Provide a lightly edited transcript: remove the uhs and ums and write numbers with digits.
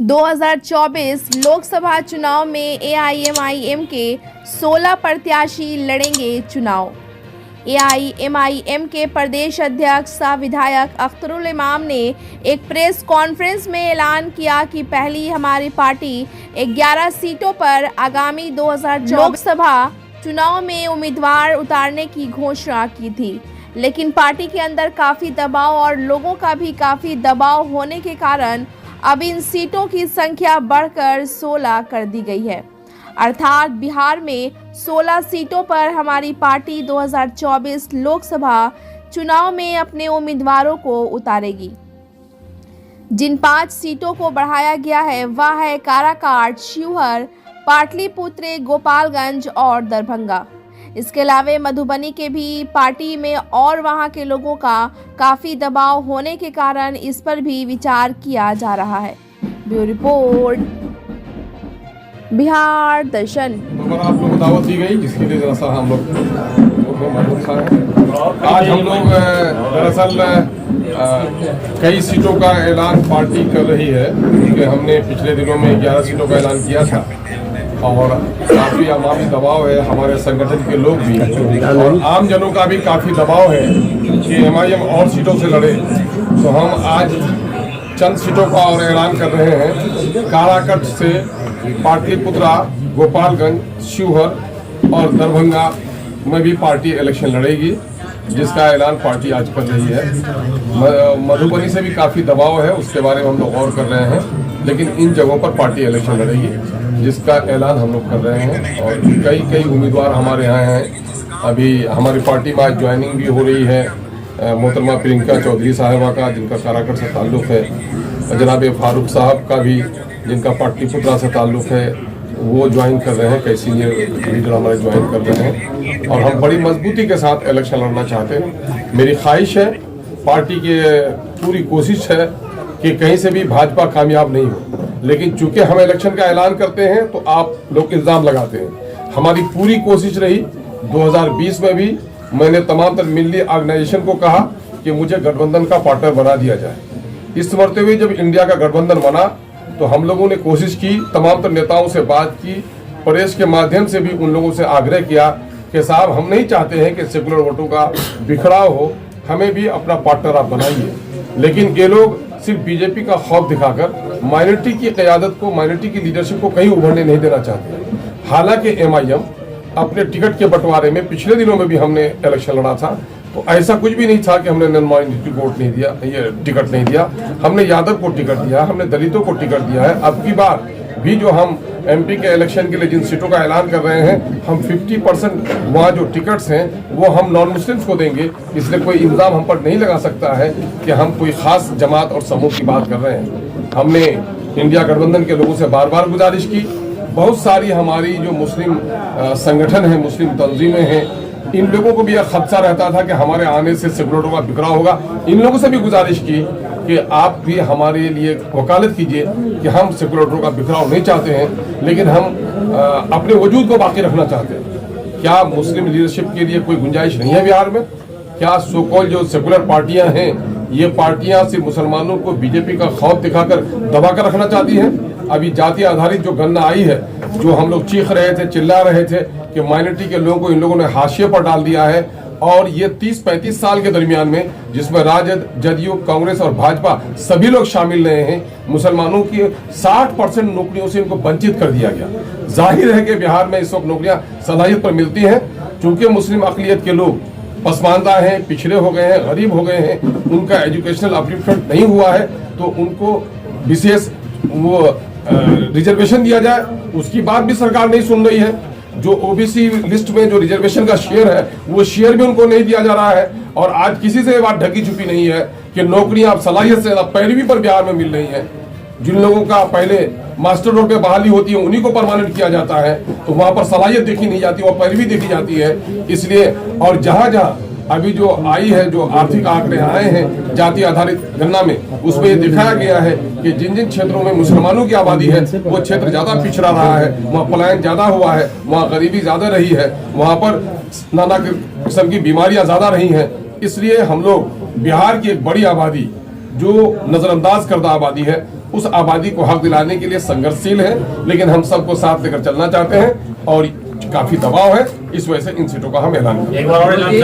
2024 लोकसभा चुनाव में एआईएमआईएम के 16 प्रत्याशी लड़ेंगे चुनाव। एआईएमआईएम के प्रदेश अध्यक्ष सह विधायक अख्तरुल इमाम ने एक प्रेस कॉन्फ्रेंस में ऐलान किया कि पहली हमारी पार्टी 11 सीटों पर आगामी 2024 लोकसभा चुनाव में उम्मीदवार उतारने की घोषणा की थी, लेकिन पार्टी के अंदर काफ़ी दबाव और लोगों का भी काफ़ी दबाव होने के कारण अब इन सीटों की संख्या बढ़कर 16 कर दी गई है। अर्थात बिहार में 16 सीटों पर हमारी पार्टी 2024 लोकसभा चुनाव में अपने उम्मीदवारों को उतारेगी। जिन 5 सीटों को बढ़ाया गया है वह है काराकाट, शिवहर, पाटलिपुत्र, गोपालगंज और दरभंगा। इसके अलावा मधुबनी के भी पार्टी में और वहां के लोगों का काफ़ी दबाव होने के कारण इस पर भी विचार किया जा रहा है। ब्यूरो रिपोर्ट, बिहार दर्शन। आप लोगों को दावत दी गई जिसके लिए दरअसल हम लोग आज हम लोग दरअसल कई सीटों का ऐलान पार्टी कर रही है, क्योंकि हमने पिछले दिनों में 11 सीटों का ऐलान किया था और काफ़ी अवामी दबाव है। हमारे संगठन के लोग भी और आम जनों का भी काफ़ी दबाव है कि एमआईएम और सीटों से लड़े, तो हम आज चंद सीटों का और ऐलान कर रहे हैं। काराकट से पाटलिपुत्रा, गोपालगंज, शिवहर और दरभंगा में भी पार्टी इलेक्शन लड़ेगी, जिसका ऐलान पार्टी आज कर रही है। मधुबनी से भी काफ़ी दबाव है, उसके बारे में हम लोग और कर रहे हैं, लेकिन इन जगहों पर पार्टी इलेक्शन लड़ेगी जिसका ऐलान हम लोग कर रहे हैं। और कई उम्मीदवार हमारे यहाँ हैं। अभी हमारी पार्टी में आज ज्वाइनिंग भी हो रही है मोहतरमा प्रियंका चौधरी साहिबा का, जिनका काराकट से ताल्लुक़ है। जनाब फारूक साहब का भी, जिनका पाटलिपुत्रा से ताल्लुक़ है, वो ज्वाइन कर रहे हैं। कई सीनियर लीडर हमारे ज्वाइन कर रहे हैं और हम बड़ी मजबूती के साथ इलेक्शन लड़ना चाहते हैं। मेरी ख्वाहिश है, पार्टी की पूरी कोशिश है कि कहीं से भी भाजपा कामयाब नहीं हो, लेकिन चूंकि हम इलेक्शन का ऐलान करते हैं तो आप लोग इल्ज़ाम लगाते हैं। हमारी पूरी कोशिश रही 2020 में भी मैंने तमाम मिली ऑर्गेनाइजेशन को कहा कि मुझे गठबंधन का पार्टनर बना दिया जाए। इस मरते हुए जब इंडिया का गठबंधन बना तो हम लोगों ने कोशिश की, तमाम नेताओं से बात की, प्रेस के माध्यम से भी उन लोगों से आग्रह किया कि साहब हम नहीं चाहते हैं कि सेकुलर वोटों का बिखराव हो, हमें भी अपना पार्टनर आप बनाइए। लेकिन ये लोग सिर्फ बीजेपी का खौफ दिखाकर माइनॉरिटी की क़यादत को, माइनॉरिटी की लीडरशिप को कहीं उभरने नहीं देना चाहते। हालांकि एमआईएम अपने टिकट के बंटवारे में पिछले दिनों में भी हमने इलेक्शन लड़ा था, तो ऐसा कुछ भी नहीं था कि हमने नॉन माइनॉरिटी वोट नहीं दिया, ये टिकट नहीं दिया। हमने यादव को टिकट दिया, हमने दलितों को टिकट दिया है। अब की बार भी जो हम एमपी के इलेक्शन के लिए जिन सीटों का ऐलान कर रहे हैं, हम 50% वहाँ जो टिकट्स हैं वो हम नॉन मुस्लिम्स को देंगे। इसलिए कोई इल्ज़ाम हम पर नहीं लगा सकता है कि हम कोई ख़ास जमात और समूह की बात कर रहे हैं। हमने इंडिया गठबंधन के लोगों से बार बार गुजारिश की। बहुत सारी हमारी जो मुस्लिम संगठन हैं, मुस्लिम तंजीमें हैं, इन लोगों को भी यह खदशा रहता था कि हमारे आने से सेकुलरों का बिखराव होगा। इन लोगों से भी गुजारिश की कि आप भी हमारे लिए वकालत कीजिए कि हम सेकुलरों का बिखराव नहीं चाहते हैं, लेकिन हम अपने वजूद को बाकी रखना चाहते हैं। क्या मुस्लिम लीडरशिप के लिए कोई गुंजाइश नहीं है बिहार में? क्या सो कॉल्ड जो सेकुलर पार्टियां हैं, ये पार्टियां सिर्फ मुसलमानों को बीजेपी का खौफ दिखाकर दबा कर रखना चाहती हैं? अभी जाति आधारित जो गणना आई है, जो हम लोग चीख रहे थे, चिल्ला रहे थे कि माइनॉरिटी के लोगों को इन लोगों ने हाशिए पर डाल दिया है, और ये 30-35 साल के दरमियान में, जिसमें राजद, जदयू, कांग्रेस और भाजपा सभी लोग शामिल रहे हैं, मुसलमानों की 60% नौकरियों से इनको वंचित कर दिया गया। जाहिर है कि बिहार में इस वक्त नौकरियां सलाहियत पर मिलती हैं। चूंकि मुस्लिम अक़लियत के लोग पसमानदा हैं, पिछड़े हो गए हैं, गरीब हो गए हैं, उनका एजुकेशनल अपलिफ्टमेंट नहीं हुआ है, तो उनको विशेष वो रिजर्वेशन दिया जाए, उसकी बात भी सरकार नहीं सुन रही है। जो ओबीसी लिस्ट में जो रिजर्वेशन का शेयर है, वो शेयर भी उनको नहीं दिया जा रहा है। और आज किसी से ये बात ढकी छुपी नहीं है कि नौकरियां अब सलाहियत से ज़्यादा पैरवी पर बिहार में मिल रही हैं। जिन लोगों का पहले मास्टर रोड पे बहाली होती है, उन्हीं को परमानेंट किया जाता है, तो वहां पर सलाहियत देखी नहीं जाती, वह पैरवी देखी जाती है। इसलिए और जहाँ अभी जो आई है, जो आर्थिक आंकड़े आए हैं जाति आधारित गणना में, उसमें ये दिखाया गया है कि जिन जिन क्षेत्रों में मुसलमानों की आबादी है, वो क्षेत्र ज्यादा पिछड़ा रहा है, वहाँ पलायन ज्यादा हुआ है, वहाँ गरीबी ज्यादा रही है, वहाँ पर नाना किस्म की बीमारियां ज्यादा रही हैं। इसलिए हम लोग बिहार की एक बड़ी आबादी जो नजरअंदाज करदा आबादी है उस आबादी को हक दिलाने के लिए संघर्षशील है, लेकिन हम सबको साथ लेकर चलना चाहते हैं और काफी दबाव है, इस वजह से इन सीटों का हम ऐलान कर रहे हैं।